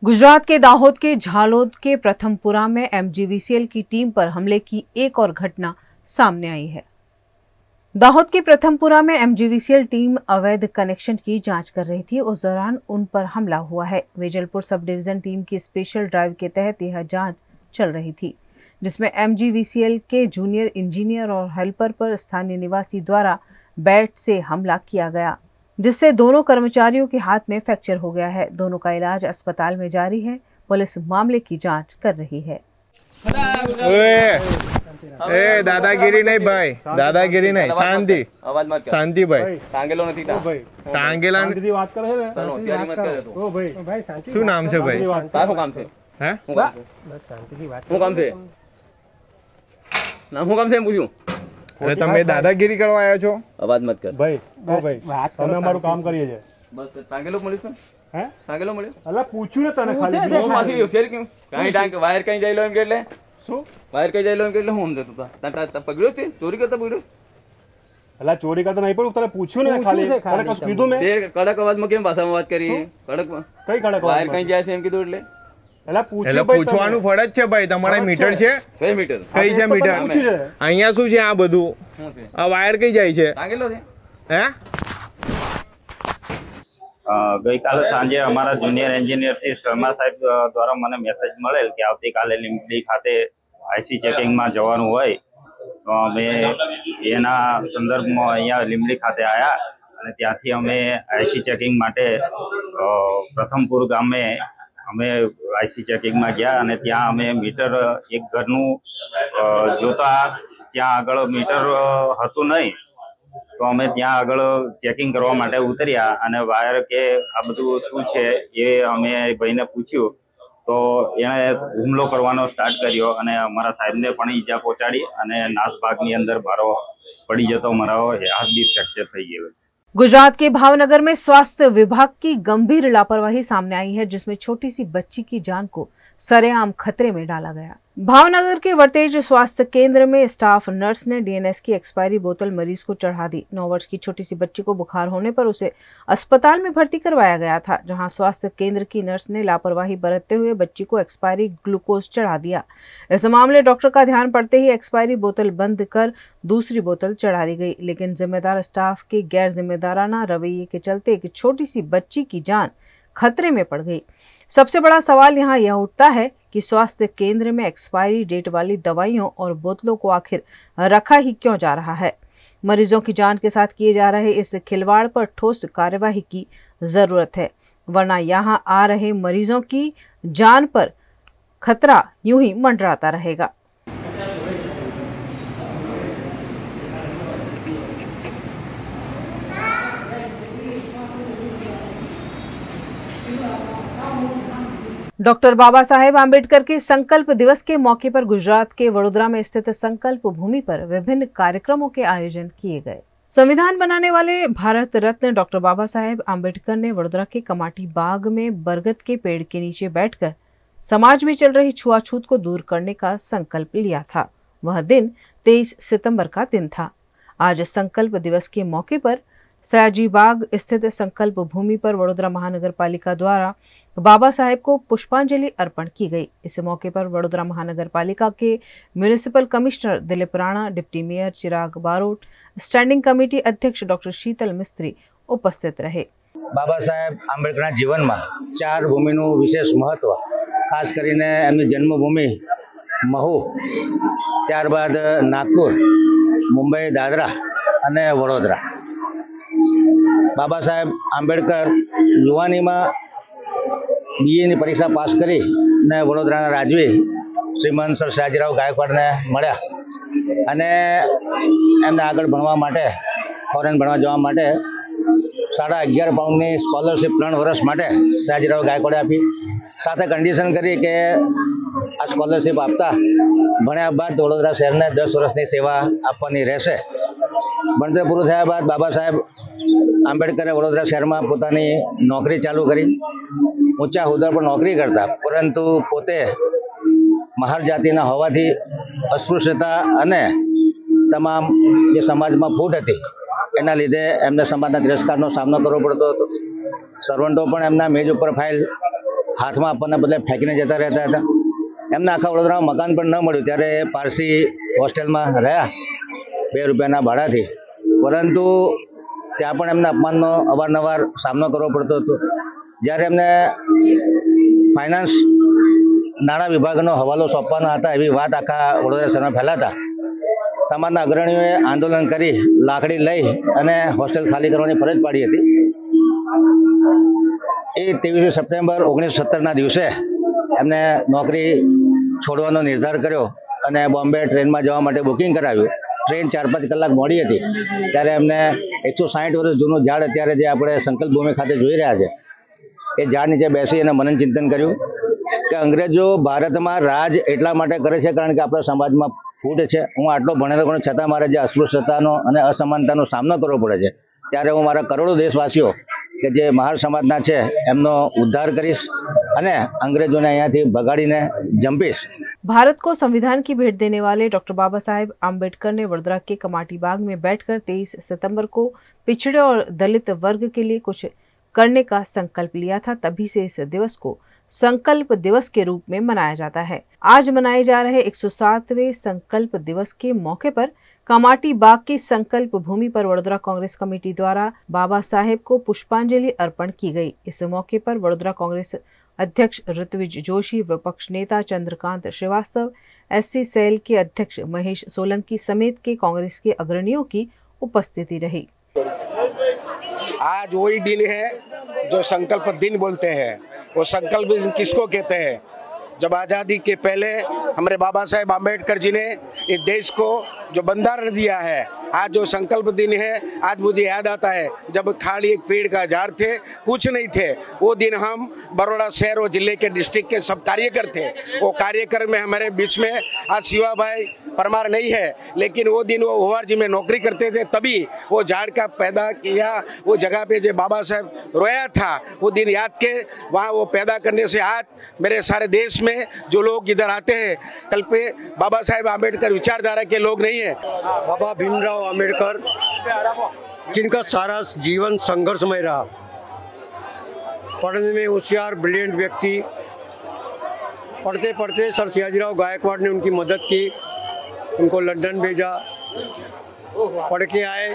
गुजरात के दाहोद के झालोद के प्रथमपुरा में एमजीवीसीएल की टीम पर हमले की एक और घटना सामने आई है। दाहोद के प्रथमपुरा में एमजीवीसीएल टीम अवैध कनेक्शन की जांच कर रही थी। उस दौरान उन पर हमला हुआ है। वेजलपुर सब डिवीजन टीम की स्पेशल ड्राइव के तहत यह जांच चल रही थी, जिसमें एमजीवीसीएल के जूनियर इंजीनियर और हेल्पर पर स्थानीय निवासी द्वारा बैट से हमला किया गया, जिससे दोनों कर्मचारियों के हाथ में फ्रैक्चर हो गया है। दोनों का इलाज अस्पताल में जारी है। पुलिस मामले की जांच कर रही है। दादागिरी नहीं भाई, दादागिरी नहीं, शांति शांति भाई। टांगेलो નથી તા टांगेला શાંતિથી વાત કરે છે સર હોશિયારી મત કરે તો ઓ ભાઈ શાંતિ શું નામ છે ભાઈ? તારું કામ છે હે બસ શાંતિથી વાત શું કામ છે નામ શું કામ છે એમ પૂછ્યું? અરે તમે દાદાગીરી કરવા આવ્યા છો? અવાજ મત કર ભાઈ ઓ ભાઈ તમે અમારું કામ કરીએ છે બસ टांगेलो મળીશ ને હે टांगेलो મળ્યો અલા પૂછ્યું ને તને ખાલી હું માસી હોશિયારી કેમ કાઈ ટાંગ વાયર કઈ જઈલો એમ કે એટલે શું વાયર કઈ જઈલો એમ કે એટલે હું સમજતો તા તા પકડ્યો તે ચોરી કરતા પકડ્યો અલા ચોરી કરતા નહીં પણ તને પૂછ્યું ને ખાલી તને કશું કીધું મેં તે કડક અવાજમાં કેમ ભાષામાં વાત કરી? કડક કઈ કડક વાયર કઈ જાય છે એમ કીધું એટલે અલા એટલે પૂછ્યું ભાઈ પૂછવાનું ફરજ છે ભાઈ। તમારે મીટર છે? 6 મીટર કઈ છે મીટર? અહીંયા શું છે આ બધું? શું છે આ વાયર કઈ જાય છે? टांगेलो છે હે गई काले सांजे अमरा जूनियर एंजीनियर श्री शर्मा साहेब द्वारा मैंने मैसेज मळेल कि आवती काले લીંબડી खाते आईसी चेकिंग में जवानुं होय तो अमे एना संदर्भ में अहींया લીંબડી खाते आया अने त्यांथी अमे आईसी चेकिंग माटे प्रथमपुर गामे अमे आईसी चेकिंग में गया अने त्यां अमे मीटर एक घरनुं जोता त्यां आगळ मीटर हतुं नहीं तो अमे त्यां आगळ चेकिंग करवा माटे उतर्या अने वायर के आ बधुं शुं छे ए अमे भाईने पूछ्युं तो एणे हुमलो करवानो स्टार्ट कर्यो अने अमारा साहेबने पण ईजा पहोंचाडी अने नासभागनी अंदर मारो पड़ी जतो मारो हाथ बी फ्रेक्चर थई गयो। गुजरात के भावनगर में स्वास्थ्य विभाग की गंभीर लापरवाही सामने आई है, जिसमें छोटी सी बच्ची की जान को सरेआम खतरे में डाला गया। भावनगर के वर्तेज स्वास्थ्य केंद्र में स्टाफ नर्स ने डीएनएस की एक्सपायरी बोतल मरीज को चढ़ा दी। 9 वर्ष की छोटी सी बच्ची को बुखार होने पर उसे अस्पताल में भर्ती करवाया गया था, जहां स्वास्थ्य केंद्र की नर्स ने लापरवाही बरतते हुए बच्ची को एक्सपायरी ग्लूकोज चढ़ा दिया। इस मामले डॉक्टर का ध्यान पड़ते ही एक्सपायरी बोतल बंद कर दूसरी बोतल चढ़ा दी गई, लेकिन जिम्मेदार स्टाफ के गैर जिम्मेदाराना रवैये के चलते एक छोटी सी बच्ची की जान खतरे में पड़ गई। सबसे बड़ा सवाल यहाँ यह उठता है कि स्वास्थ्य केंद्र में एक्सपायरी डेट वाली दवाइयों और बोतलों को आखिर रखा ही क्यों जा रहा है? मरीजों की जान के साथ किए जा रहे इस खिलवाड़ पर ठोस कार्यवाही की जरूरत है, वरना यहाँ आ रहे मरीजों की जान पर खतरा यूं ही मंडराता रहेगा। डॉक्टर बाबा साहेब आम्बेडकर के संकल्प दिवस के मौके पर गुजरात के वडोदरा में स्थित संकल्प भूमि पर विभिन्न कार्यक्रमों के आयोजन किए गए। संविधान बनाने वाले भारत रत्न डॉक्टर बाबा साहेब आम्बेडकर ने वडोदरा के कमाटी बाग में बरगद के पेड़ के नीचे बैठकर समाज में चल रही छुआछूत को दूर करने का संकल्प लिया था। वह दिन 23 सितंबर का दिन था। आज संकल्प दिवस के मौके पर सयाजी बाग स्थित संकल्प भूमि पर वडोदरा महानगर पालिका द्वारा बाबा साहेब को पुष्पांजलि अर्पण की गई। इस मौके पर वडोदरा महानगर पालिका के municipal commissioner Dilip Rana, deputy mayor Chirag Barot, standing committee अध्यक्ष डॉक्टर शीतल मिस्त्री उपस्थित रहे। बाबा साहेब आंबेडकर जीवन में 4 भूमिनु विशेष महत्व, खास करीने एमनी जन्मभूमि महू, त्यारबाद नागपुर, मुंबई, दादरा अने वडोदरा। बाबा साहेब आंबेडकर युवानी में बीए परीक्षा पास करी ने वडोदरा राजवी श्रीमंत सर सयाजीराव गायकवाड़ ने मळ्या अने एमने आगळ भणवा माटे फॉरेन भणवा जवा माटे 11.5 पाउंडनी स्कॉलरशिप 3 वर्ष माटे सयाजीराव गायकवाड़े आपी। साथे कंडीशन करी के आ स्कॉलरशिप आपता भण्या बाद वडोदरा शहर ने 10 वर्षनी सेवा आपवानी रहेशे। भणतर पूरुं थया बाद बाबा साहेब आंबेडकर वडोदरा शहर में पोतानी नौकरी चालू करी। ऊंचा हुद्दा पर नौकरी करता, परंतु पोते महार जातिना होवाथी अस्पृश्यता अने तमाम जे समाज में फूट हती एना लीधे एमने समाजना तिरस्कारनो सामनो करवो पड़तो हतो। सर्वंटो पण एमना मेज पर फाइल હાથમાં આપવાના બદલે ફેંકીને જતા રહેતા હતા. એમને આખા વડોદરામાં મકાન પણ ન મળ્યું ત્યારે પારસી હોસ્ટેલમાં રહ્યા 2 રૂપિયાના ભાડાથી, પરંતુ ત્યાં પણ એમને અપમાનનો અવારનવાર સામનો કરવો પડતો હતો. જ્યારે એમને ફાઇનાન્સ નાણાં વિભાગનો હવાલો સોંપવાના હતા એવી વાત આખા વડોદરા શહેરમાં ફેલાતા સમાજના અગ્રણીઓએ આંદોલન કરી લાકડી લઈ અને હોસ્ટેલ ખાલી કરવાની ફરજ પાડી હતી. એ 23 સપ્ટેમ્બર 1970ના દિવસે એમને નોકરી છોડવાનો નિર્ધાર કર્યો અને બોમ્બે ટ્રેનમાં જવા માટે બુકિંગ કરાવ્યું. ટ્રેન 4-5 કલાક મોડી હતી ત્યારે એમને 160 વર્ષ જૂનું ઝાડ અત્યારે જે આપણે સંકલ્પ ભૂમિ ખાતે જોઈ રહ્યા છે એ ઝાડ નીચે બેસી અને મનન ચિંતન કર્યું કે અંગ્રેજો ભારતમાં રાજ એટલા માટે કરે છે કારણ કે આપણા સમાજમાં ફૂટ છે. હું આટલો ભણેલો ગણો છતાં મારે જે અસ્પૃશ્યતાનો અને અસમાનતાનો સામનો કરવો પડે છે ત્યારે હું મારા કરોડો દેશવાસીઓ કે જે મહાર સમાજના છે એમનો ઉદ્ધાર કરીશ અને અંગ્રેજોને અહીંયાથી ભગાડીને જંપીશ. भारत को संविधान की भेंट देने वाले डॉक्टर बाबा साहेब आम्बेडकर ने वडोदरा के कमाटी बाग में बैठकर 23 सितंबर को पिछड़े और दलित वर्ग के लिए कुछ करने का संकल्प लिया था. तभी से इस दिवस को संकल्प दिवस के रूप में मनाया जाता है. आज मनाए जा रहे 107वें संकल्प दिवस के मौके पर कमाटी बाग की संकल्प भूमि पर वडोदरा कांग्रेस कमेटी द्वारा बाबा साहेब को पुष्पांजलि अर्पण की गई. इस मौके पर वडोदरा कांग्रेस अध्यक्ष ऋत्विज जोशी, विपक्ष नेता चंद्रकांत श्रीवास्तव, एससी सेल के अध्यक्ष महेश सोलंकी समेत के कांग्रेस के अग्रणियों की उपस्थिति रही. आज वही दिन है जो संकल्प दिन बोलते हैं. वो संकल्प दिन किसको कहते हैं? जब आज़ादी के पहले हमारे बाबा साहेब आम्बेडकर जी ने इस देश को जो बंधारण दिया है, आज जो संकल्प दिन है, आज मुझे याद आता है जब खाली एक पेड़ का झाड़ थे, कुछ नहीं थे. वो दिन हम बड़ौदा शहर और जिले के डिस्ट्रिक्ट के सब कार्यकर थे. वो कार्यकर में हमारे बीच में आज शिवा भाई परमार नहीं है, लेकिन वो दिन वो ओवर जी में नौकरी करते थे. तभी वो झाड़ का पैदा किया, वो जगह पे जो बाबा साहब रोया था वो दिन याद के वहाँ वो पैदा करने से आज मेरे सारे देश में जो लोग इधर आते हैं कल पे बाबा साहेब आम्बेडकर विचारधारा के लोग नहीं है. बाबा भीमराव आम्बेडकर जिनका सारा जीवन संघर्षमय रहा, पढ़ने में होशियार ब्रिलियंट व्यक्ति, पढ़ते पढ़ते सर सयाजीराव गायकवाड़ ने उनकी मदद की, उनको लंदन भेजा, पढ़ के आए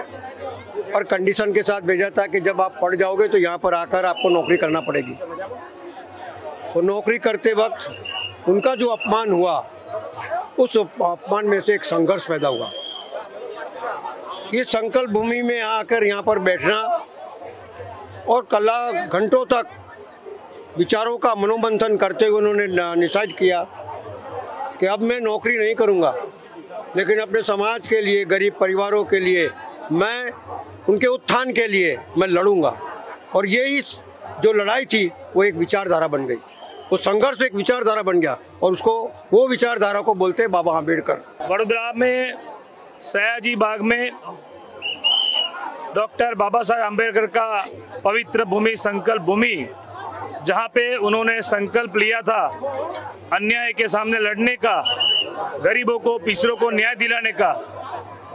और कंडीशन के साथ भेजा था कि जब आप पढ़ जाओगे तो यहाँ पर आकर आपको नौकरी करना पड़ेगी. वो नौकरी करते वक्त उनका जो अपमान हुआ, उस अपमान में से एक संघर्ष पैदा हुआ. ये संकल्प भूमि में आकर यहाँ पर बैठना और कला घंटों तक विचारों का मनोमंथन करते हुए उन्होंने डिसाइड किया कि अब मैं नौकरी नहीं करूँगा, लेकिन अपने समाज के लिए, गरीब परिवारों के लिए, मैं उनके उत्थान के लिए मैं लड़ूंगा. और यही जो लड़ाई थी वो एक विचारधारा बन गई. वो संघर्ष एक विचारधारा बन गया और उसको वो विचारधारा को बोलते हैं बाबा आम्बेडकर. वडोदरा में सयाजी बाग में डॉक्टर बाबा साहेब आम्बेडकर का पवित्र भूमि, संकल्प भूमि, जहाँ पे उन्होंने संकल्प लिया था अन्याय के सामने लड़ने का, गरीबों को, पिछड़ों को न्याय दिलाने का,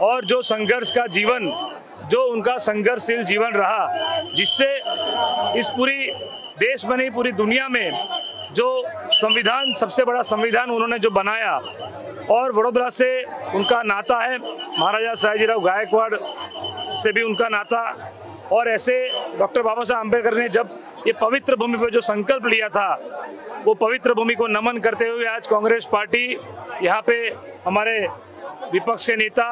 और जो संघर्ष का जीवन, जो उनका संघर्षशील जीवन रहा, जिससे इस पूरी देश में नहीं पूरी दुनिया में जो संविधान, सबसे बड़ा संविधान उन्होंने जो बनाया, और वडोदरा से उनका नाता है, महाराजा सयाजीराव गायकवाड़ से भी उनका नाता. और ऐसे डॉक्टर बाबा साहब आम्बेडकर ने जब ये पवित्र भूमि पर जो संकल्प लिया था, वो पवित्र भूमि को नमन करते हुए आज कांग्रेस पार्टी यहाँ पे हमारे विपक्ष के नेता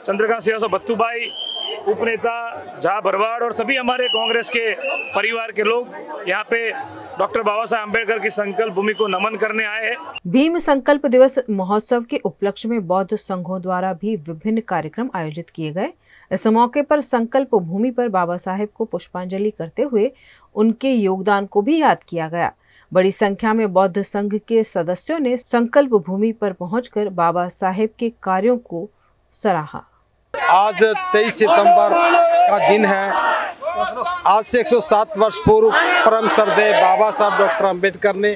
चंद्रकांत श्रीवास्तव, बत्तू भाई, उपनेता झा भरवाड़ और सभी हमारे कांग्रेस के परिवार के लोग यहाँ पे डॉक्टर बाबा साहेब आम्बेडकर की संकल्प भूमि को नमन करने आए हैं. भीम संकल्प दिवस महोत्सव के उपलक्ष्य में बौद्ध संघों द्वारा भी विभिन्न कार्यक्रम आयोजित किए गए. इस मौके पर संकल्प भूमि पर बाबा साहेब को पुष्पांजलि करते हुए उनके योगदान को भी याद किया गया. बड़ी संख्या में बौद्ध संघ के सदस्यों ने संकल्प भूमि पर पहुंचकर बाबा साहेब के कार्यों को सराहा. आज 23 सितंबर का दिन है. आज से 107 वर्ष पूर्व परम श्रद्धेय बाबा साहब डॉक्टर अंबेडकर ने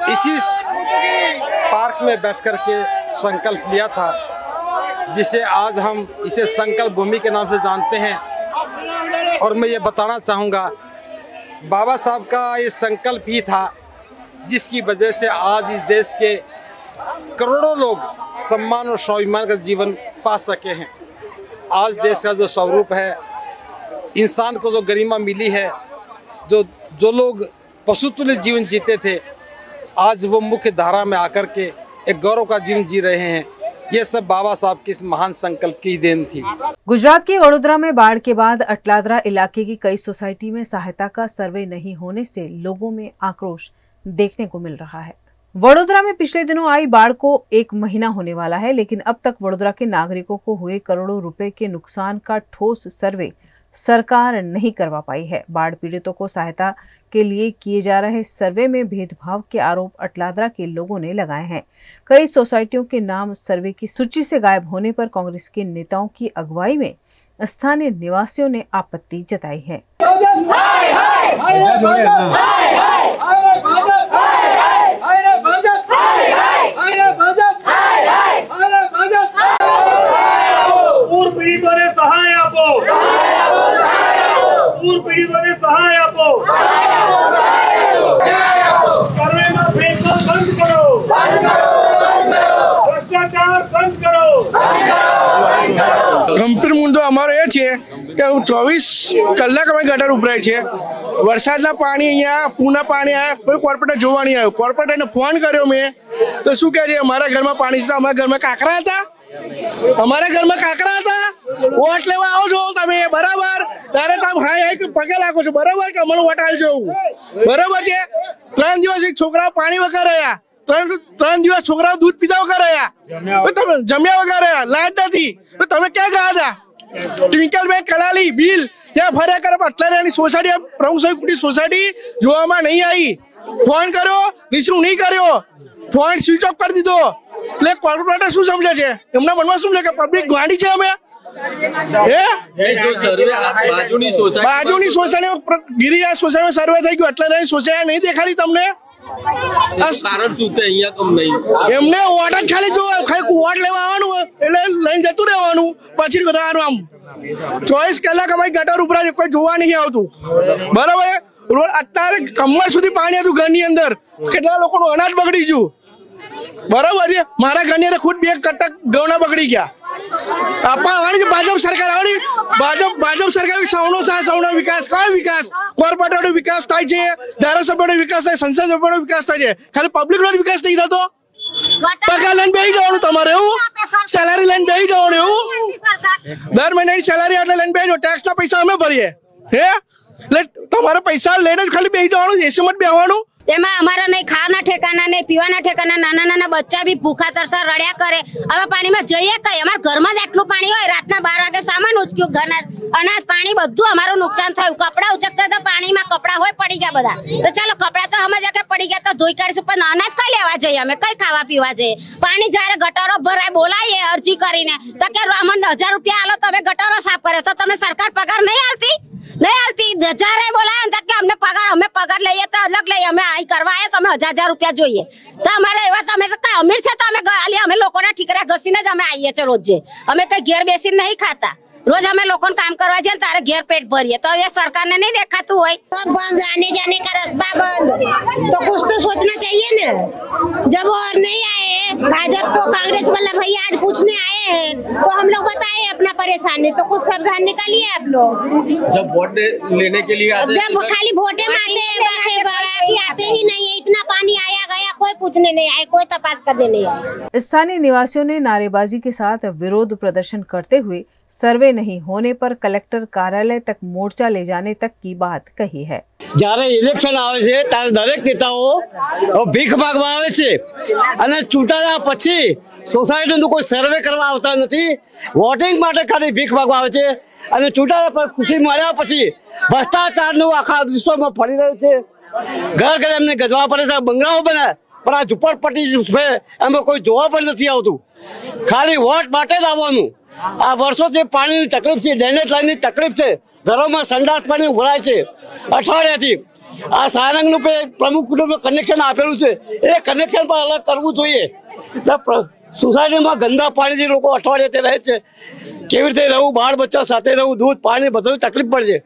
इसी पार्क में बैठ कर के संकल्प लिया था, जिसे आज हम इसे संकल्प भूमि के नाम से जानते हैं. और मैं ये बताना चाहूँगा बाबा साहब का ये संकल्प ही था जिसकी वजह से आज इस देश के करोड़ों लोग सम्मान और स्वाभिमान का जीवन पा सके हैं। आज देश का जो स्वरूप है, इंसान को जो गरिमा मिली है, जो लोग पशुतुल्य जीवन जीते थे, आज वो मुख्य धारा में आकर के एक गौरव का जीवन जी रहे हैं। ये सब बाबा साहब के इस महान संकल्प की देन थी। गुजरात के वडोदरा में बाढ़ के बाद अटलादरा इलाके की कई सोसाइटी में सहायता का सर्वे नहीं होने से लोगों में आक्रोश देखने को मिल रहा है। वडोदरा में पिछले दिनों आई बाढ़ को 1 महीना होने वाला है, लेकिन अब तक वडोदरा के नागरिकों को हुए करोड़ों रुपए के नुकसान का ठोस सर्वे सरकार नहीं करवा पाई है। बाढ़ पीड़ितों को सहायता के लिए किए जा रहे सर्वे में भेदभाव के आरोप अटलादरा के लोगों ने लगाए हैं। कई सोसाइटियों के नाम सर्वे की सूची से गायब होने पर कांग्रेस के नेताओं की अगुवाई में स्थानीय निवासियों ने आपत्ति जताई है। पूर्व पीड़ितों ने सहाय आपो, पूर्व पीड़ितों ने सहाय आपो, सर्वे में भेदभाव बंद करो, भ्रष्टाचार बंद करो। ગંભીર મુદ્દો અમારો એ છે કે 24 કલાક અમે ગટર ઉભરાય છે। વરસાદના પાણી અહીંયા પૂરના પાણી આવ્યા, કોઈ કોર્પોરેટર જોવા નહીં આવ્યો। કોર્પોરેટરને ફોન કર્યો મેં તો શું કહે છે, અમારા ઘરમાં પાણી છે। અમારા ઘરમાં કાંકરા હતા, અમારા ઘરમાં કાંકરા હતા। વોટ લેવા આવો છો તમે બરાબર, ત્યારે તમે હાય હાય પગે લાગો છો બરાબર કે અમને વોટ આવી જવું બરાબર છે। 3 દિવસ છોકરાઓ પાણી વગર રહ્યા, 3 દિવસ છોકરાઓ दूध पीता वगैरह रहा, તમે જમ્યા વગર રહ્યા, લાઈટ નથી તો તમે ક્યાં ગયા હતા? ટ્વિંકલ બેન કલાલી બિલ ત્યાં ફર્યા કરે, અટલાદરાની સોસાયટી પ્રમુખ સાહેબ કુટી સોસાયટી જોવામાં નહીં આવી। ફોન કર્યો, રિસીવ નહીં કર્યો, ફોન સ્વિચ ઓફ કરી દીધો। એટલે કોર્પોરેટર શું સમજે છે, એમના મનમાં શું લે કે પબ્લિક ગાંડી છે અમે? બાજુની સોસાયટી ગિરિરાજ સોસાયટી સર્વે થઈ ગયો, અટલાદરાની સોસાયટી નહીં દેખાડી તમને? કારણ શું કે અહીંયા કમ નહીં, એમને વોટ જ ખાલી જો ખાલી વોટ લેવા આવવાનું એટલે લઈને જતું રહેવાનું, પછી આમ 24 કલાક અમારી ગટર ઉપર કોઈ જોવા નહીં આવતું બરાબર। રોડ અત્યારે કમર સુધી પાણી હતું ઘરની અંદર, કેટલા લોકોનું અનાજ બગડી ગયું બરાબર છે। મારા ઘરની અંદર ખુદ 2 કટક ઘઉંના બગડી ગયા। આપા આવવાની ભાજપ સરકાર આવવાની, ભાજપ સરકાર સૌનો વિકાસ, કયો વિકાસ? કોર્પોરેટરનો વિકાસ થાય છે, ધારાસભ્યનો વિકાસ થાય, સંસદ સભ્યનો વિકાસ થાય છે, ખાલી પબ્લિકનો વિકાસ નહીં થતો। પગાર લઈને બેસી જવાનું તમારે, એવું સેલરી લઈને બેસી જવાનું, એવું દર મહિનાની સેલરી એટલે લઈને બેસી જાઓ, ટેક્સના પૈસા અમે ભરીએ હે, એટલે તમારે પૈસા લઈને જ ખાલી બેસી જવાનું, એસીમાં જ બેસવાનું। તેમાં અમારા નહીં ખાવાના ઠેકાના નહીં, પીવાના ઠેકાના, નાના નાના બચ્ચા બી ભૂખા તરસા રડ્યા કરે। હવે પાણીમાં જઈએ કઈ? અમારા ઘરમાં જ આટલું પાણી હોય, રાતના 12 વાગે સામાન ઉચક્યું, ઘરના અનાજ પાણી બધું અમારું નુકસાન થયું। કપડા ઉચકતા તો પાણીમાં કપડા હોય પડી ગયા બધા, તો ચાલો કપડા તો સમજ કે પડી ગયા તો ધોઈ કાઢીશું, પણ અનાજ કઈ લેવા જઈએ અમે, કઈ ખાવા પીવા જઈએ? પાણી જ્યારે ગટરો ભરાય બોલાવીએ અરજી કરીને તો કે અમને 1000 રૂપિયા આલો તમે ગટરો સાફ કરે, તો તમને સરકાર પગાર નહીં આલતી? नहीं आती, 1000 बोला कि हमने पगार लईए तो अलग लईए, हमें आई करवा आए तो हमें 1000 रुपया જોઈએ। तो हमारे एवा तो हमें तो अमीर छे तो हमें गाली हमें लोगों ने ठिकरा घसीने ज हमें आईए छे रोज, हमें कई घेर बेसी नहीं खाता, रोज हमें लोगों काम करवा जाए तारे घेर पेट भरिए, तो ये सरकार ने नहीं देखा तू है तो बंद, आने जाने का रास्ता बंद, तो कुछ तो सोचना चाहिए ना। जब और नहीं आए भाजपा तो कांग्रेस वाला भैया आज पूछने आए हैं तो हम लोग बताए अपना परेशानी, तो कुछ सावधान निकालिए आप लोग। जब वोट लेने के लिए आते जब खाली वोटे मांगते आते ही नहीं है, इतना पानी आया गया, कोई पूछने नहीं आए, कोई तपास करने नहीं आए। स्थानीय निवासियों ने नारेबाजी के साथ विरोध प्रदर्शन करते हुए सर्वे नहीं होने पर कलेक्टर कार्यालय तक मोर्चा ले जाने तक की बात कही है। જ્યારે ઇલેક્શન આવે છે ત્યારે દરેક નેતાઓ ભીખ માંગવા આવે છે અને ચૂંટાયા પછી સોસાયટીનું કોઈ સર્વે કરવા આવતા નથી, વોટિંગ માટે ખાલી ભીખ માંગવા આવે છે અને ચૂંટાયા પર ખુશી મળ્યા પછી ભ્રષ્ટાચારનું આખા વિશ્વમાં ફરી રહ્યું છે। ઘર ઘરે એમને ગજવા પડે છે, બંગલાઓ બને પણ આ ઝુંપડપટ્ટી છે એમાં કોઈ જોવા પણ નથી આવતું, ખાલી વોટ માટે જ આવવાનું। આ વર્ષોથી પાણીની તકલીફ છે, ડ્રેનેજ લાઈનની તકલીફ છે, ઘરોમાં સંડાસ પાણી ઉભરાય છે અઠવાડિયાથી। આ સારંગનું પ્રમુખ કુટુંબે કનેક્શન આપેલું છે, એ કનેક્શન પણ અલગ કરવું જોઈએ। સોસાયટીમાં ગંદા પાણીથી લોકો અઠવાડિયાથી રહે છે, કેવી રીતે રહેવું, બાળ બચ્ચા સાથે રહેવું, દૂધ પાણી બધું તકલીફ પડે છે।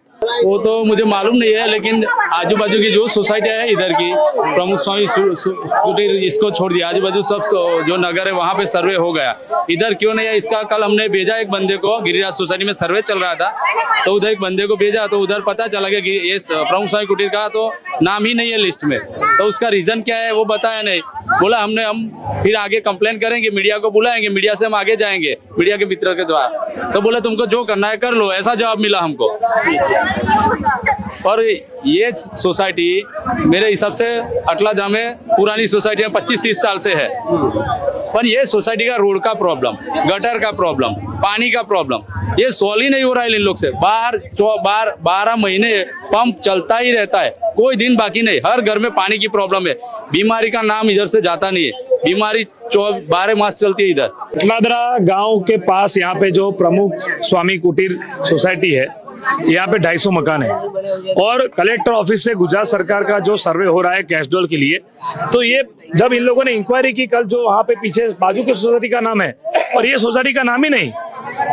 वो तो मुझे मालूम नहीं है, लेकिन आजू बाजू की जो सोसाइटियाँ है इधर की, प्रमुख स्वामी कुटीर इसको छोड़ दिया, आजू बाजू सब जो नगर है वहाँ पे सर्वे हो गया। इधर क्यों नहीं है इसका कल हमने भेजा एक बंदे को, गिरिराज सोसाइटी में सर्वे चल रहा था तो उधर एक बंदे को भेजा तो उधर पता चला कि ये प्रमुख स्वामी कुटीर का तो नाम ही नहीं है लिस्ट में। तो उसका रीजन क्या है वो बताया नहीं, बोला हम फिर आगे कंप्लेन करेंगे, मीडिया को बुलाएंगे, मीडिया से हम आगे जाएंगे मीडिया के मित्रों के द्वारा। तो बोला तुमको जो करना है कर लो, ऐसा जवाब मिला हमको। और ये सोसाइटी मेरे हिसाब से अटलाजा में पुरानी सोसाइटी 25-30 साल से है, पर ये सोसाइटी का रोड का प्रॉब्लम, गटर का प्रॉब्लम, पानी का प्रॉब्लम ये सॉल्व ही नहीं हो रहा है इन लोग से। 12 महीने पंप चलता ही रहता है, कोई दिन बाकी नहीं, हर घर में पानी की प्रॉब्लम है। बीमारी का नाम इधर से जाता नहीं है, बीमारी 12 मास चलती है इधर। अटलादरा गांव के पास यहाँ पे जो प्रमुख स्वामी कुटीर सोसाइटी है, यहाँ पे 250 मकान है और कलेक्टर ऑफिस से गुजरात सरकार का जो सर्वे हो रहा है कैशडोल के लिए, तो ये जब इन लोगों ने इंक्वायरी की कल, जो वहाँ पे पीछे बाजू की सोसाइटी का नाम है और ये सोसाइटी का नाम ही नहीं।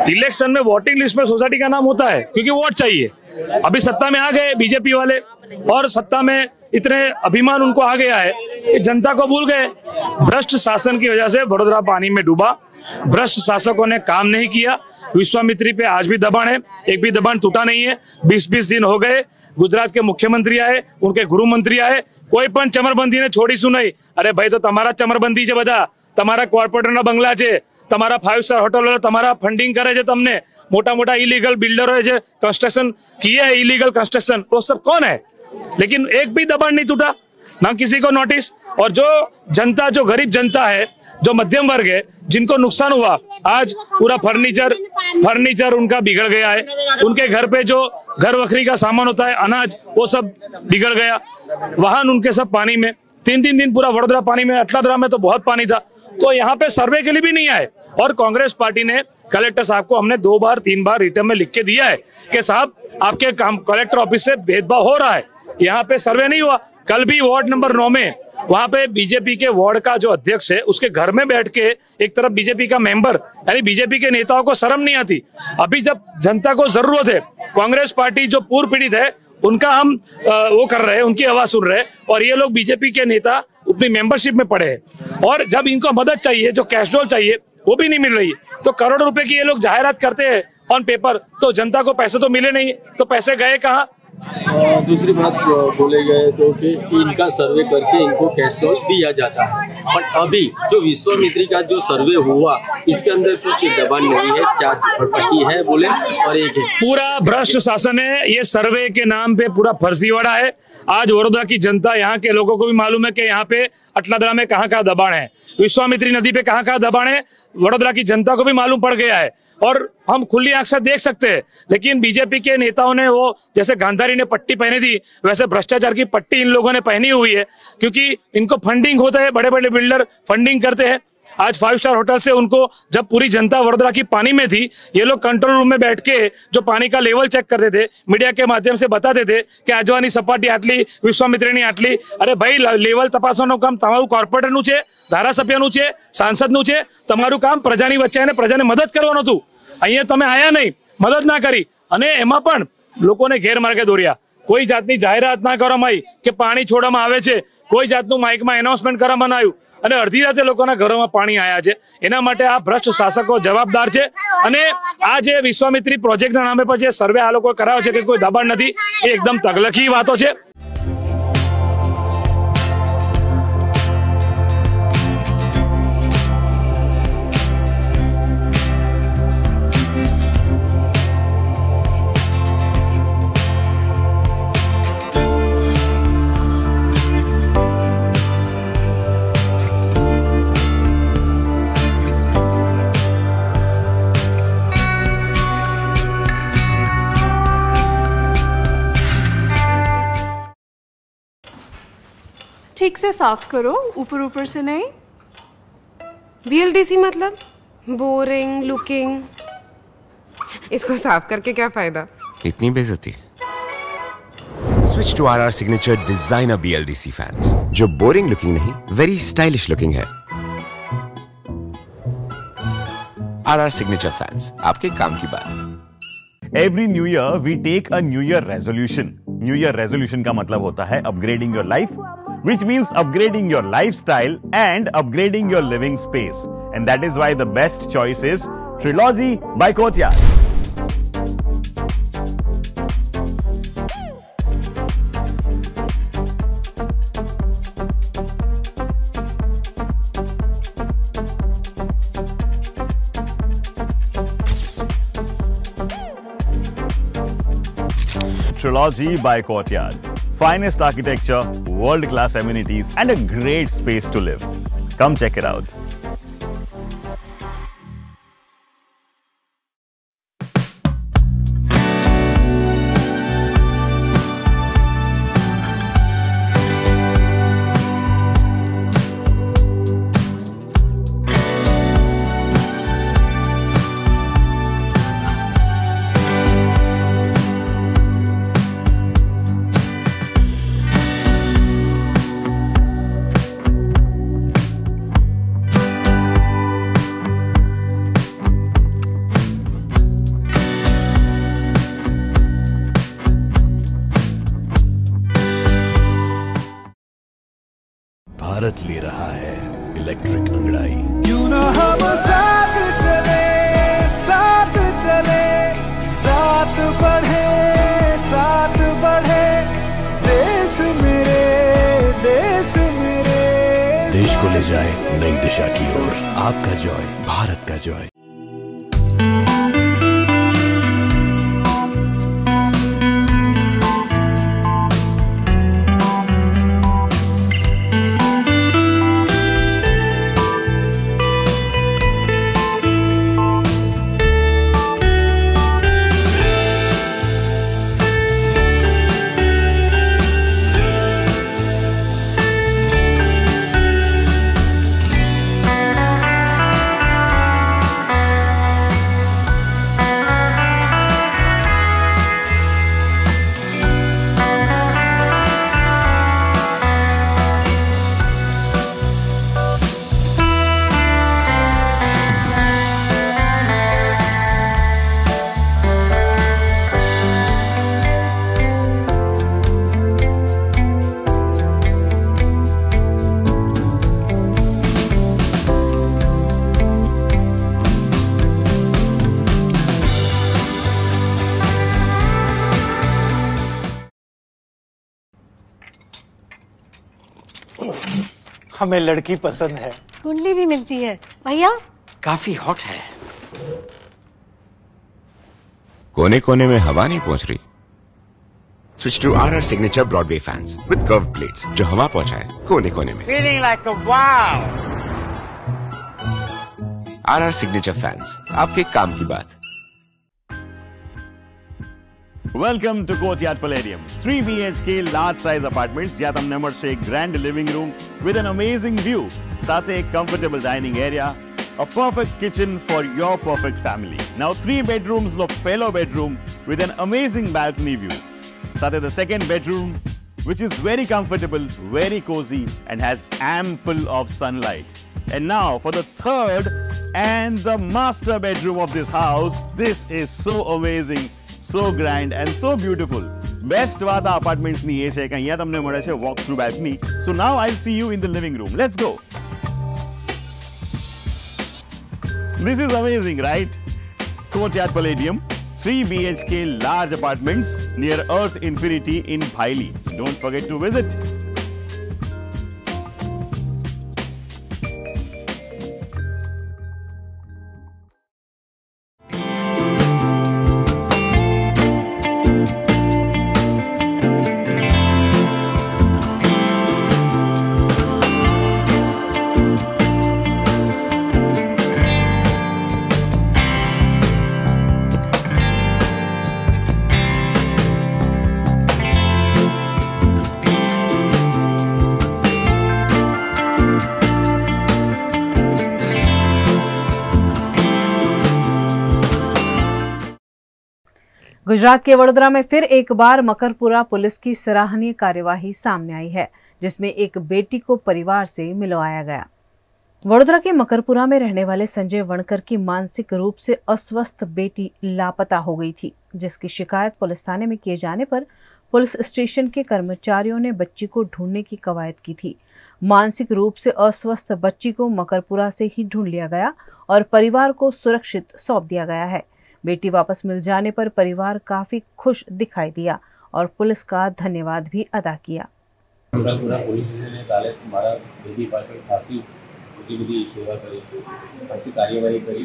इलेक्शन में वोटिंग लिस्ट में सोसाइटी का नाम होता है क्योंकि वोट चाहिए। अभी सत्ता में आ गए बीजेपी वाले और सत्ता में इतने अभिमान उनको आ गया है कि जनता को भूल गए। भ्रष्ट शासन की वजह से वडोदरा पानी में डूबा, भ्रष्ट शासकों ने काम नहीं किया। विश्वामित्री पे आज भी दबाण है, एक भी दबाण टूटा नहीं है। 20-20 दिन हो गए, गुजरात के मुख्यमंत्री आए, उनके गृह मंत्री आए, कोई पण चमरबंदी ने छोड़ी शू नहीं। अरे भाई तो तमारा चमरबंदी है, बधा तमारा कॉर्पोरेटर बंगला है, तमारा 5 स्टार होटल तमारा फंडिंग करे है, तमने मोटा मोटा इलीगल बिल्डरो जो कंस्ट्रक्शन किए है, इलीगल कंस्ट्रक्शन, वो सब कौन है? लेकिन एक भी दबाण नहीं टूटा, ना किसी को नोटिस। और जो जनता, जो गरीब जनता है, जो मध्यम वर्ग है, जिनको नुकसान हुआ, आज पूरा फर्नीचर उनका बिगड़ गया है। उनके घर पे जो घर वखरी का सामान होता है, अनाज, वो सब बिगड़ गया। वाहन उनके सब पानी में, 3-3 दिन पूरा वडोदरा पानी में, अटलादरा में तो बहुत पानी था। तो यहाँ पे सर्वे के लिए भी नहीं आए। और कांग्रेस पार्टी ने कलेक्टर साहब को हमने 2-3 बार रिटर्न में लिख के दिया है कि साहब आपके काम कलेक्टर ऑफिस से भेदभाव हो रहा है, यहाँ पे सर्वे नहीं हुआ। कल भी वार्ड नंबर 9 में वहां पे बीजेपी के वार्ड का जो अध्यक्ष है, उसके घर में बैठ के एक तरफ बीजेपी का मेंबर, यानी बीजेपी के नेताओं को शर्म नहीं आती। अभी जब जनता को जरूरत है, कांग्रेस पार्टी जो पूर्व पीड़ित है उनका हम वो कर रहे हैं, उनकी आवाज सुन रहे हैं, और ये लोग बीजेपी के नेता अपनी मेंबरशिप में पड़े हैं। और जब इनको मदद चाहिए, जो कैशडोल चाहिए, वो भी नहीं मिल रही है। तो करोड़ों रुपए की ये लोग जाहिरात करते हैं ऑन पेपर, तो जनता को पैसे तो मिले नहीं, तो पैसे गए कहाँ? दूसरी बात बोले गए तो कि इनका सर्वे करके इनको कैशडोल दिया जाता है, पर अभी जो विश्वामित्री का जो सर्वे हुआ इसके अंदर कुछ दबाण नहीं है, 4 झोपड़पट्टी है बोले और एक है। पूरा भ्रष्ट शासन है, ये सर्वे के नाम पे पूरा फर्जीवाड़ा है। आज वडोदरा की जनता, यहाँ के लोगों को भी मालूम है कि यहाँ पे अटलादरा में कहाँ दबाण है, विश्वामित्री नदी पे कहाँ दबाण है, वडोदरा की जनता को भी मालूम पड़ गया है और हम खुली आंख से देख सकते हैं। लेकिन बीजेपी के नेताओं ने वो जैसे गांधारी ने पट्टी पहनी थी, वैसे भ्रष्टाचार की पट्टी इन लोगों ने पहनी हुई है, क्योंकि इनको फंडिंग होता है, बड़े बड़े बिल्डर फंडिंग करते हैं। आज 5 स्टार होटल से उनको, जब पूरी जनता वडोदरा की पानी में थी, ये लोग कंट्रोल रूम में बैठ के जो पानी का लेवल चेक करते थे, मीडिया के माध्यम से बताते थे कि આજવાની સપાટી આટલી, વિશ્વામિત્રીની આટલી। અરે ભાઈ, લેવલ તપાસવાનું કામ તમારું કોર્પોરેટરનું છે, ધારાસભ્યનું છે, સાંસદનું છે। તમારું કામ પ્રજાની વચ્ચે અને પ્રજાને મદદ કરવાનું હતું। અહીંયા તમે આયા નહીં, મદદ ના કરી, અને એમાં પણ લોકોને ગેરમાર્ગે દોર્યા। કોઈ જાતની જાહેરાત ના કરવામાં આવી કે પાણી છોડવામાં આવે છે, કોઈ જાતનું માઇકમાં એનાઉન્સમેન્ટ કરવામાં ના આવ્યું, અને અડધી રાતે લોકોના ઘરોમાં પાણી આયા છે। એના માટે આ ભ્રષ્ટ શાસકો જવાબદાર છે। અને આ જે વિશ્વામિત્રી પ્રોજેક્ટના નામે પર જે સર્વે આ લોકો કરાવે છે કે કોઈ દબાણ નથી, એ એકદમ તગલખી વાતો છે। ठीक से साफ करो, ऊपर ऊपर से नहीं। BLDC मतलब बोरिंग लुकिंग, इसको साफ करके क्या फायदा? इतनी बेइज्जती। Switch to RR signature designer BLDC fans, जो बोरिंग लुकिंग नहीं, वेरी स्टाइलिश लुकिंग है। RR सिग्नेचर फैंस, आपके काम की बात। Every new year we take a New Year resolution. New Year resolution का मतलब होता है upgrading your life, which means upgrading your lifestyle and upgrading your living space. And that is why the best choice is Trilogy by Courtyard. Trilogy by Courtyard. Finest architecture, world-class amenities, and a great space to live. Come check it out. Bharat ले रहा है electric अंगड़ाई। क्यों ना हम साथ चले, साथ चले, साथ बढ़े, साथ बढ़े, देश मेरे, देश मेरे। देश को ले जाए नई दिशा की ओर। आपका जॉय, भारत का जॉय। हमें लड़की पसंद है। कुंडली भी मिलती है भैया। काफी हॉट है। कोने कोने में हवा नहीं पहुंच रही। Switch to RR Signature Broadway fans with curved blades जो हवा पहुंचाए कोने कोने में। Feeling like a wow. RR Signature fans, आपके काम की बात। Welcome to Courtyard Palladium. 3 BHK large size apartments જ્યાં તમને મળશે એક grand living room with an amazing view. સાથે એક comfortable dining area, a perfect kitchen for your perfect family. Now 3 bedrooms નો પહેલો bedroom with an amazing balcony view. સાથે the second bedroom which is very comfortable, very cozy and has ample of sunlight. And now for the third and the master bedroom of this house. This is so amazing. So grand and so beautiful. Best વાત આ apartments ની એ છે કે અહીંયા તમને મળે છે walk through balcony. So now I'll see you in the living room. Let's go. This is amazing, right? Courtyard Palladium, 3 BHK large apartments near Earth Infinity in Bhaili. Don't forget to visit. Gujarat के वडोदरा में फिर एक बार Makarpura police की सराहनीय कार्यवाही सामने आई है, जिसमें एक बेटी को परिवार से मिलवाया गया। वडोदरा के मकरपुरा में रहने वाले संजय वणकर की मानसिक रूप से अस्वस्थ बेटी लापता हो गई थी, जिसकी शिकायत पुलिस थाने में किए जाने पर पुलिस स्टेशन के कर्मचारियों ने बच्ची को ढूंढने की कवायद की थी। मानसिक रूप से अस्वस्थ बच्ची को मकरपुरा से ही ढूंढ लिया गया और परिवार को सुरक्षित सौंप दिया गया है। बेटी वापस मिल जाने पर परिवार काफी खुश दिखाई दिया और पुलिस का धन्यवाद भी अदा किया। सेवा करी अच्छी कार्यवाही करी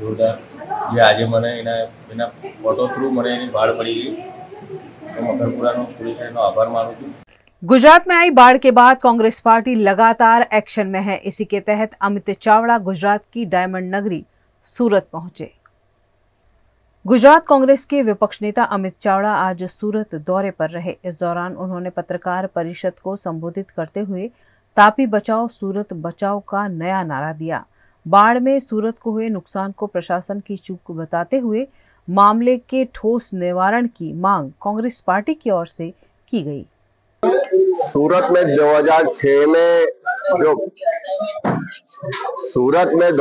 जोरदार जे आज मैंने एना फोटो थ्रू मैंने बाढ़ पड़ी गई तो मकरपुरा पुलिस आभार मानु छूं। गुजरात में आई बाढ़ के बाद कांग्रेस पार्टी लगातार एक्शन में है। इसी के तहत अमित चावड़ा गुजरात की डायमंड नगरी सूरत पहुंचे। गुजरात कांग्रेस के विपक्ष नेता अमित चावड़ा आज सूरत दौरे पर रहे। इस दौरान उन्होंने पत्रकार परिषद को संबोधित करते हुए तापी बचाओ सूरत बचाओ का नया नारा दिया। बाढ़ में सूरत को हुए नुकसान को प्रशासन की चूक बताते हुए मामले के ठोस निवारण की मांग कांग्रेस पार्टी की ओर से की गई। सूरत में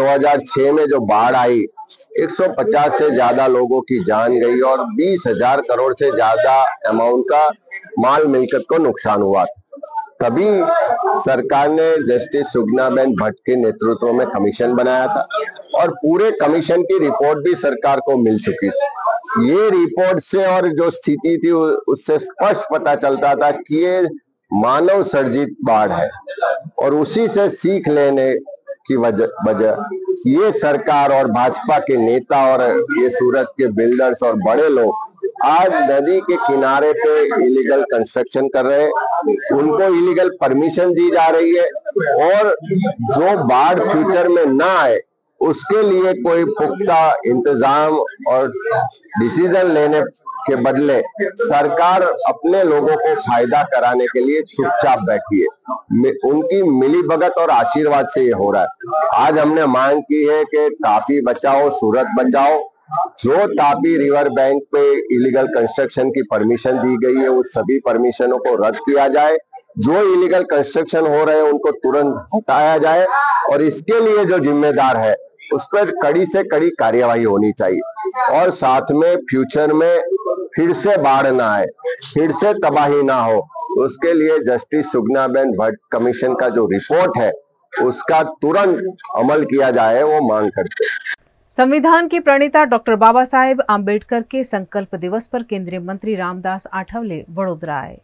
2006 में जो बाढ़ आई 150 से ज्यादा लोगों की जान गई और 20,000 करोड़ से ज्यादा अमाउंट का माल मिलकत को नुकसान हुआ। तभी सरकार ने जस्टिस सुगनाबेन भट्ट के नेतृत्व में कमीशन बनाया था और पूरे कमीशन की रिपोर्ट भी सरकार को मिल चुकी थी। ये रिपोर्ट से और जो स्थिति थी उससे स्पष्ट पता चलता था कि ये मानव सर्जित बाढ़ है और उसी से सीख लेने की वजह ये सरकार और भाजपा के नेता और ये सूरत के बिल्डर्स और बड़े लोग आज नदी के किनारे पे इलीगल कंस्ट्रक्शन कर रहे हैं। उनको इलीगल परमिशन दी जा रही है और जो बाढ़ फ्यूचर में ना आए उसके लिए कोई पुख्ता इंतजाम और डिसीजन लेने के बदले सरकार अपने लोगों को फायदा कराने के लिए चुपचाप बैठी है। उनकी मिलीभगत और आशीर्वाद से ये हो रहा है। आज हमने मांग की है कि तापी बचाओ सूरत बचाओ। जो तापी रिवर बैंक पे इलीगल कंस्ट्रक्शन की परमिशन दी गई है उस सभी परमिशनों को रद्द किया जाए। जो इलीगल कंस्ट्रक्शन हो रहे हैं उनको तुरंत हटाया जाए और इसके लिए जो जिम्मेदार है उस पर कड़ी से कड़ी कार्यवाही होनी चाहिए और साथ में फ्यूचर में फिर से बाढ़ ना आए, फिर से तबाही ना हो, उसके लिए जस्टिस सुगनाबेन भट्ट कमीशन का जो रिपोर्ट है उसका तुरंत अमल किया जाए, वो मांग करते हैं। संविधान के प्रणेता डॉक्टर बाबा साहेब आम्बेडकर के संकल्प दिवस पर केंद्रीय मंत्री रामदास आठवले वडोदरा आए।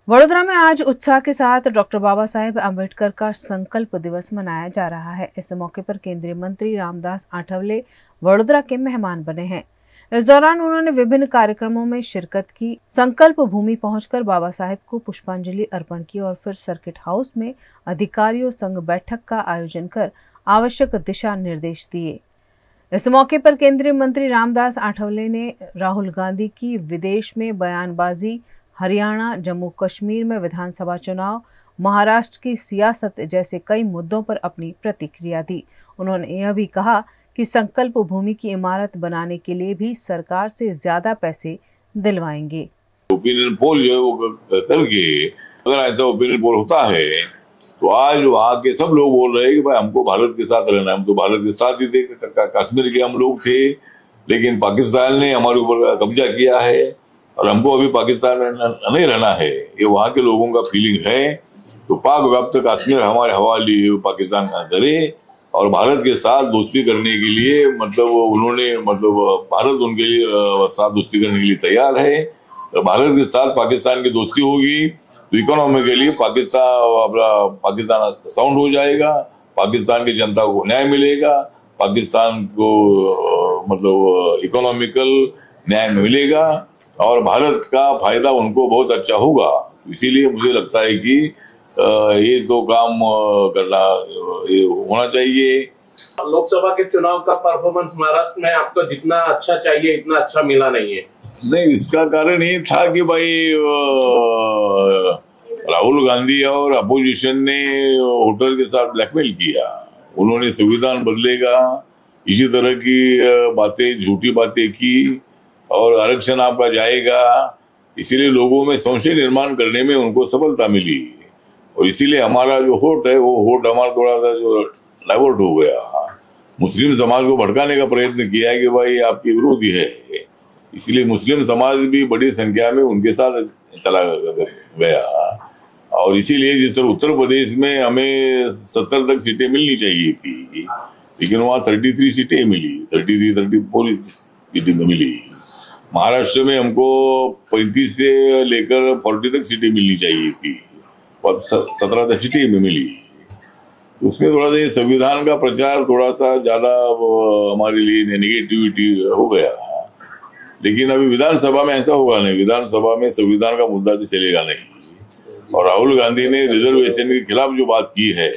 वडोदरा में आज उत्साह के साथ डॉक्टर बाबा साहेब आम्बेडकर का संकल्प दिवस मनाया जा रहा है। इस मौके पर केंद्रीय मंत्री रामदास आठवले वडोदरा के मेहमान बने हैं। इस दौरान उन्होंने विभिन्न कार्यक्रमों में शिरकत की। संकल्प भूमि पहुंचकर बाबा साहेब को पुष्पांजलि अर्पण की और फिर सर्किट हाउस में अधिकारियों संग बैठक का आयोजन कर आवश्यक दिशा निर्देश दिए। इस मौके पर केंद्रीय मंत्री रामदास आठवले ने राहुल गांधी की विदेश में बयानबाजी, हरियाणा, जम्मू कश्मीर में विधानसभा चुनाव, महाराष्ट्र की सियासत जैसे कई मुद्दों पर अपनी प्रतिक्रिया दी। उन्होंने यह भी कहा कि संकल्प भूमि की इमारत बनाने के लिए भी सरकार से ज्यादा पैसे दिलवाएंगे। ओपिनियन पोल जो है वो करके अगर ऐसा ओपिनियन पोल होता है तो आज वहाँ के सब लोग बोल रहे हैं कि भाई हमको भारत के साथ रहना है। हम तो भारत के साथ ही थे, कश्मीर के हम लोग थे, लेकिन पाकिस्तान ने हमारे ऊपर कब्जा किया है और हमको अभी पाकिस्तान में नहीं रहना है। ये वहाँ के लोगों का फीलिंग है। तो पाक व्याप्त कश्मीर हमारे हवाले पाकिस्तान का करे और भारत के साथ दोस्ती करने के लिए उन्होंने भारत उनके लिए साथ दोस्ती करने के लिए तैयार है। तो भारत के साथ पाकिस्तान की दोस्ती होगी तो इकोनॉमिकली पाकिस्तान साउंड हो जाएगा, पाकिस्तान की जनता को न्याय मिलेगा, पाकिस्तान को इकोनॉमिकल न्याय मिलेगा और भारत का फायदा उनको बहुत अच्छा होगा। इसीलिए मुझे लगता है कि ये दो काम करना होना चाहिए। लोकसभा के चुनाव का परफॉर्मेंस महाराष्ट्र में आपको जितना अच्छा चाहिए इतना अच्छा मिला नहीं है। नहीं, इसका कारण ये था कि भाई राहुल गांधी और अपोजिशन ने होटल के साथ ब्लैकमेल किया। उन्होंने संविधान बदलेगा इसी तरह की बातें, झूठी बातें की और आरक्षण आपका जाएगा। इसीलिए लोगों में संशय निर्माण करने में उनको सफलता मिली और इसीलिए हमारा जो वोट है वो वोट हमारा थोड़ा सा जो डाइवर्ट हो गया। मुस्लिम समाज को भड़काने का प्रयत्न किया है कि भाई आपके विरोधी है, इसलिए मुस्लिम समाज भी बड़ी संख्या में उनके साथ चला गया। और इसीलिए जिस तरह उत्तर प्रदेश में हमें 70 तक सीटें मिलनी चाहिए थी, लेकिन वहाँ 33 सीटें मिली, 34 सीटें मिली। महाराष्ट्र में हमको 35 से लेकर 40 तक सीटें मिलनी चाहिए थी और 17 सीटें में मिली। उसमें थोड़ा सा संविधान का प्रचार थोड़ा सा ज्यादा हमारे लिए नेगेटिविटी हो गया। लेकिन अभी विधानसभा में ऐसा होगा नहीं, विधानसभा में संविधान का मुद्दा तो चलेगा नहीं। और राहुल गांधी ने रिजर्वेशन के खिलाफ जो बात की है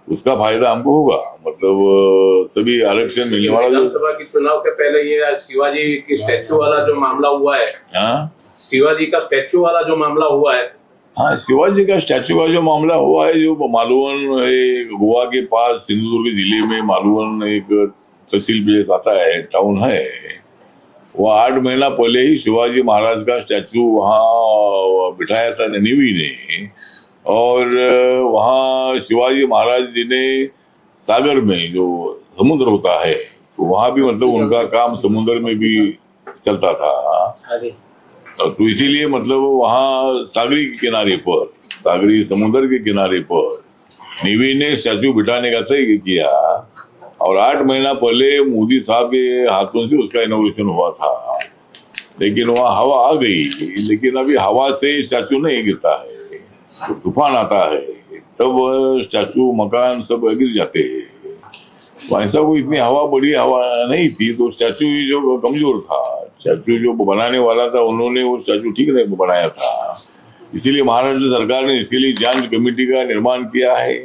उसका फायदा हमको होगा, मतलब सभी आरक्षण मिलने वाला। विधानसभा के चुनाव के पहले ये शिवाजी की स्टैचू वाला जो मामला हुआ है, शिवाजी का स्टैचू वाला जो मामला हुआ है, हाँ शिवाजी का स्टैचू का जो मामला हुआ है, जो मालवन गोवा के पास सिंधुदुर्ग जिले में मालवन एक तहसील प्लेस आता है, टाउन है, वह 8 महीना पहले ही शिवाजी महाराज का स्टैचू वहाँ बिठाया था नेवी ने। और वहाँ शिवाजी महाराज जी ने सागर में जो समुद्र होता है तो वहाँ भी मतलब उनका काम समुद्र में भी चलता था। तो इसीलिए मतलब वहाँ सागरी के किनारे पर, सागरी समुद्र के किनारे पर नेवी ने स्टैचू बिठाने का तय किया। और 8 महीना पहले मोदी साहब के हाथों से उसका इनोग्रेशन हुआ था, लेकिन वहाँ हवा आ गई। लेकिन अभी हवा से स्टैचू नहीं गिरता है, तो तूफान आता है तब स्टैचू मकान सब गिर जाते हैं। वैसा कोई इतनी हवा, बड़ी हवा नहीं थी, तो स्टैचू जो कमजोर था, स्टैचू जो बनाने वाला था उन्होंने वो स्टैचू ठीक नहीं बनाया था। इसीलिए महाराष्ट्र सरकार ने इसके लिए जांच कमेटी का निर्माण किया है।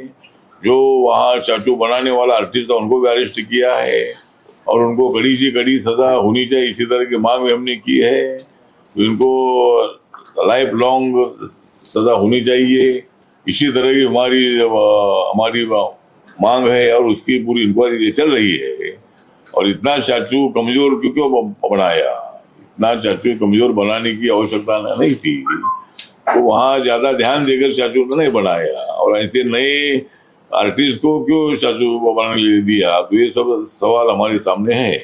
जो वहाँ स्टैचू बनाने वाला आर्टिस्ट था उनको भी अरेस्ट किया है और उनको कड़ी से कड़ी सजा होनी चाहिए, इसी तरह की मांग हमने की है। तो इनको लाइफ लॉन्ग सजा होनी चाहिए, इसी तरह की हमारी मांग है और उसकी पूरी इंक्वायरी चल रही है। और इतना स्टैचू कमजोर क्यों बनाया, इतना स्टैचू कमजोर बनाने की आवश्यकता नहीं थी, तो वहाँ ज्यादा ध्यान देकर स्टैचू नहीं बनाया। और ऐसे नए आर्टिस्ट को क्यों स्टैचू बनाने के लिए दिया, तो ये सब सवाल हमारे सामने है।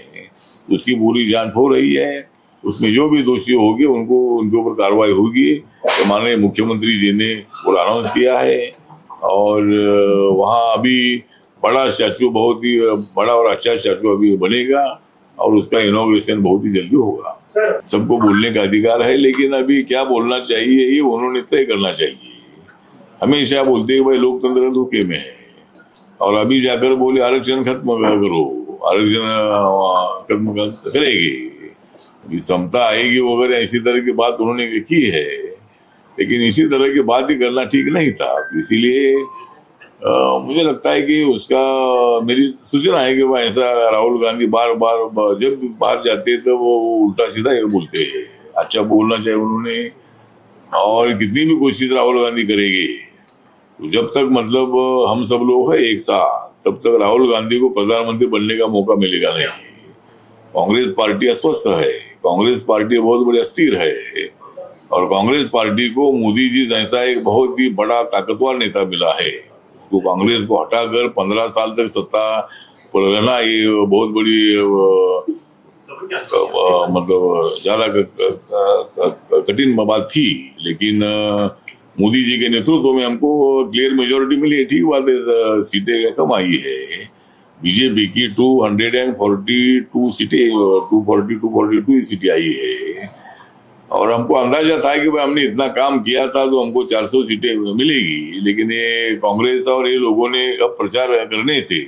उसकी पूरी जांच हो रही है, उसमें जो भी दोषी होंगे उनको उनके ऊपर कार्रवाई होगी। तो माननीय मुख्यमंत्री जी ने वो अनाउंस किया है। और वहाँ अभी बड़ा स्टैचू, बहुत ही बड़ा और अच्छा स्टैचू अभी बनेगा और उसका इनॉग्रेशन बहुत ही जल्दी होगा। सबको बोलने का अधिकार है, लेकिन अभी क्या बोलना चाहिए ये उन्होंने तय करना चाहिए। हमेशा बोलते हैं भाई लोकतंत्र धोखे में है, और अभी जाकर बोले आरक्षण खत्म करो, आरक्षण खत्म करेगी, समता आएगी वगैरह, ऐसी तरह की बात उन्होंने की है। लेकिन इसी तरह की बात ही करना ठीक नहीं था। इसीलिए मुझे लगता है कि उसका, मेरी सूचना है कि वह ऐसा राहुल गांधी बार बार जब भी बाहर जाते तो वो उल्टा सीधा ये बोलते हैं। अच्छा बोलना चाहिए उन्होंने, और कितनी भी कोशिश राहुल गांधी करेंगे तो जब तक मतलब हम सब लोग हैं एक साथ, तब तक राहुल गांधी को प्रधानमंत्री बनने का मौका मिलेगा नहीं। कांग्रेस पार्टी अस्वस्थ है, कांग्रेस पार्टी बहुत बड़ी अस्थिर है, और कांग्रेस पार्टी को मोदी जी जैसा एक बहुत ही बड़ा ताकतवर नेता मिला है। उसको कांग्रेस को हटाकर 15 साल तक सत्ता पर रहना ये बहुत बड़ी मतलब ज्यादा कठिन बात थी। लेकिन मोदी जी के नेतृत्व में हमको क्लियर मेजोरिटी मिली है, ठीक बात है, सीटें कम आई है। बीजेपी की 242 सीटें, 242 सीटें आई है, और हमको अंदाजा था कि भाई हमने इतना काम किया था तो हमको 400 सीटें मिलेगी। लेकिन ये कांग्रेस और ये लोगों ने अब प्रचार करने से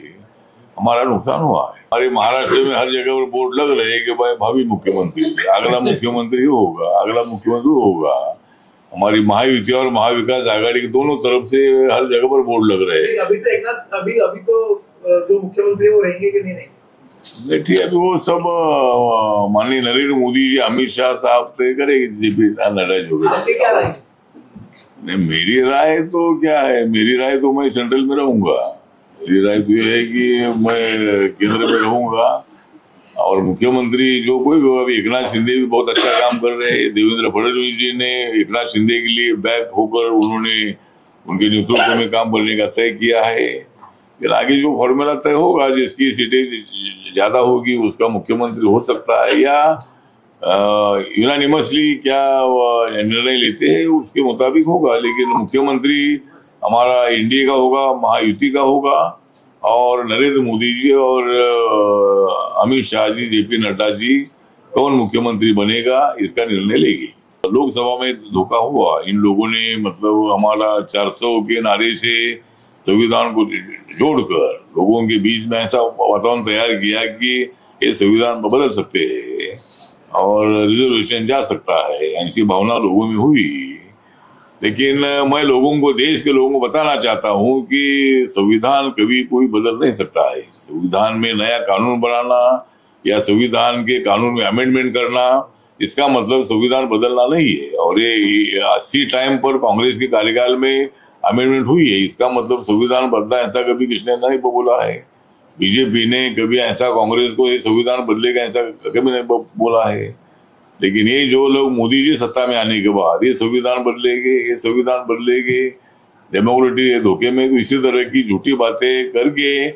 हमारा नुकसान हुआ है। हमारे महाराष्ट्र में हर जगह पर बोर्ड लग रहे हैं कि भाई भावी मुख्यमंत्री, अगला मुख्यमंत्री होगा, अगला मुख्यमंत्री होगा। हमारी महायुति और महाविकास आघाड़ी के दोनों तरफ से हर जगह पर बोर्ड लग रहे हैं। अभी तो अभी तो जो मुख्यमंत्री वो रहेंगे कि नहीं? ठीक है, अभी वो सब माननीय नरेंद्र मोदी जी, अमित शाह साहब तय करेंगे, जेपी नड्डा जो नहीं। मेरी राय तो क्या है, मेरी राय तो मैं सेंट्रल में रहूंगा। मेरी राय तो ये है कि मैं केंद्र में रहूंगा, और मुख्यमंत्री जो कोई भी, अभी एकनाथ शिंदे भी बहुत अच्छा काम कर रहे हैं। देवेंद्र फडणवीस जी ने एकनाथ शिंदे के लिए बैक होकर उन्होंने उनके नेतृत्व में काम करने का तय किया है। फिर आगे जो फॉर्मूला तय होगा, जिसकी सीटें ज्यादा होगी उसका मुख्यमंत्री हो सकता है, या यूनानिमसली क्या निर्णय लेते हैं उसके मुताबिक होगा। लेकिन मुख्यमंत्री हमारा एनडीए का होगा, महायुति का होगा, और नरेंद्र मोदी जी और अमित शाह जी, जेपी नड्डा जी कौन मुख्यमंत्री बनेगा इसका निर्णय लेगी। लोकसभा में धोखा हुआ, इन लोगों ने मतलब हमारा 400 के नारे से संविधान को जोड़कर लोगों के बीच में ऐसा वातावरण तैयार किया कि ये संविधान बदल सकते हैं और रिजर्वेशन जा सकता है, ऐसी भावना लोगों में हुई। लेकिन मैं लोगों को, देश के लोगों को बताना चाहता हूं कि संविधान कभी कोई बदल नहीं सकता है। संविधान में नया कानून बनाना या संविधान के कानून में अमेंडमेंट करना, इसका मतलब संविधान बदलना नहीं है। और ये 80 टाइम पर कांग्रेस के कार्यकाल में अमेंडमेंट हुई है, इसका मतलब संविधान बदला ऐसा कभी किसने नहीं बोला है। बीजेपी ने कभी ऐसा कांग्रेस को संविधान बदलेगा ऐसा कभी नहीं बोला है। लेकिन ये जो लोग मोदी जी सत्ता में आने के बाद ये संविधान बदलेंगे, ये संविधान बदलेंगे, डेमोक्रेटिक धोखे में इसी तरह की झूठी बातें करके,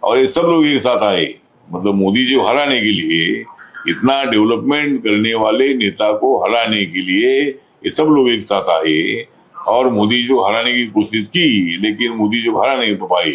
और ये सब लोग एक साथ आए, मतलब मोदी जी को हराने के लिए, इतना डेवलपमेंट करने वाले नेता को हराने के लिए ये सब लोग एक साथ आए और मोदी जी को हराने की कोशिश की, लेकिन मोदी जी को हरा नहीं पाए।